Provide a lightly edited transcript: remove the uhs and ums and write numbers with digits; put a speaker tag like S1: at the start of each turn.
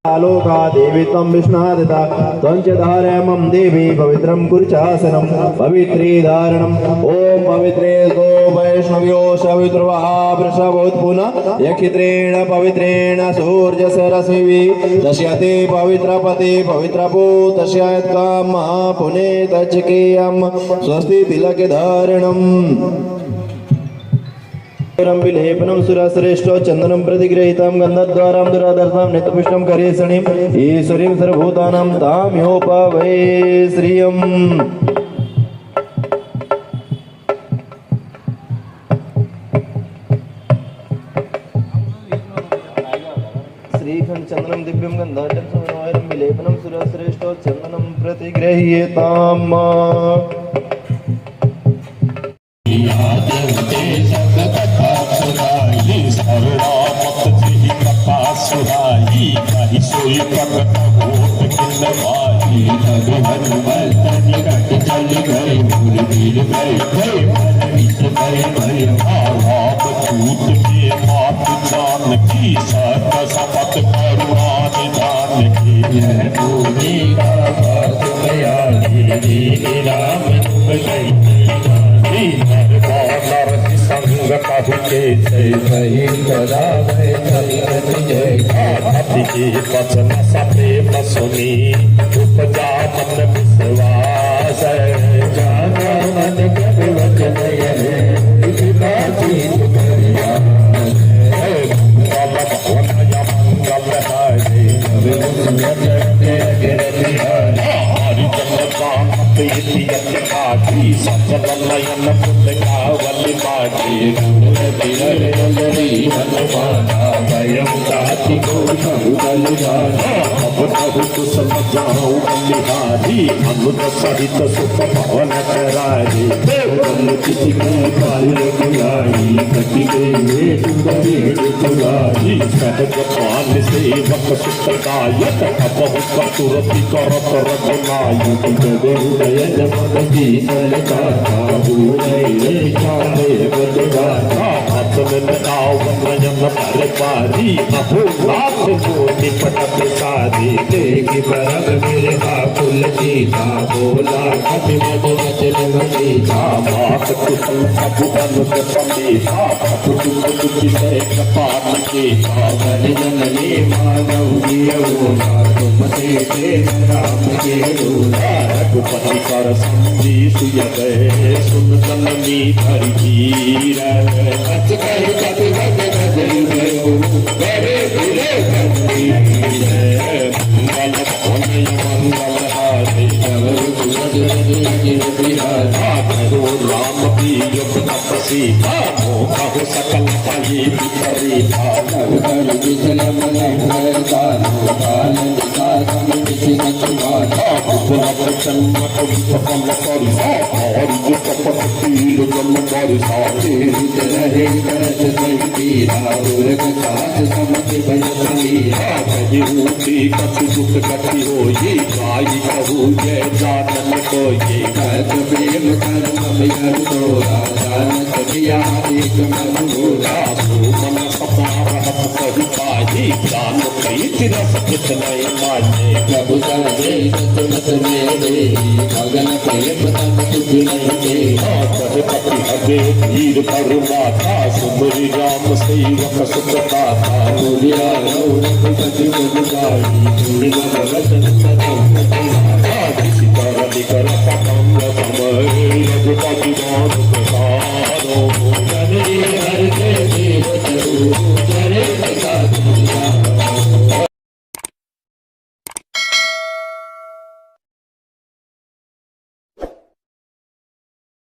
S1: आलोका देवी त्वं विष्णादिता त्वं च धारय मम देवी पवित्रं कुरुचासनं पवित्री धारणम् ॐ पवित्रे गो वैष्णव्यो सवितृवा वृषभोत्पुनः यक्षित्रेण पवित्रेण सूर्यसरस्वी दश्यते पवित्रपते पवित्रपो तस्यात्काम पुनेतचकेयं स्वस्ति तिलकधारणम् विलेपनं सुरश्रेष्ठो चंदनं प्रतिगृहीतं गन्धद्वारां दुरादर्शां नित्यपुष्टं करेसणिं ईश्वरीं सर्वभूतानां तां योपवै श्रियम् श्रीखंड चंदनं दिव्यं गन्धाढ्यं विलेपनं सुरश्रेष्ठो चंदनं प्रतिगृहीताम्
S2: सोई प्रकट होत किलवाई भगवान वर्तन कट चल गए मुरलीर गए गए परमित गए गए आलाप छूट के बात जान की सत सपत करुणा निदान की यह भूमि का बात गया धीरे राम गई संग कहते जय गदा जय के वचन सप्रेम सुनी उपजा मन विश्वास जाना मन कवि वचन सचलनयन पुण्यकावलि पाठी भयं दाति कुशल जाऊं बलिहारी अनुद सहित सुख भवन करारी किसी बाल्य गुलाई कटी गई गुलाई सहज पाल सेवक सुखदायक बहु कटुरति करत रघुनायक जगदय जमन की पारी अभूनाथ मोति पटक साधी देगी बरग मेरे कुल जीता बोला कभी मद वचन वचीता बात कुशल प्रभु अनुग समीता कुटुंब दुखी कपाट के भरी जननी मानव जियो तुम से राम के दूरा रघुपति कर संजी सुय गए सुन जननी धरि धीर कच कर कति भग गई गयो गरे भिले गंदी मंगल होने मंगल हारे करो राम की युग तपसी कहो सकल पाई बिखरी कर विजन मन गानो गान किसी वचन कम करी और जो कपट पीर जल करी साथे रहे करत तीरा दुर्ग साथ समझ भजमीरा भजूती कछु दुख कटी होई गाई कहू जय जानन कोई कहत प्रेम कर्म भय तोरा जानत किया एक मधुरा मन सपा रहत कहि पाई जान प्रीति रस कित नहीं माने प्रभु करे तुमत मेरे भगन प्रेम तन तुझ नहीं दे कहे पति हगे वीर पर माता सुमरि राम सेवक सुख पाता दुरिया रघुपति गुण गाई वचन सदा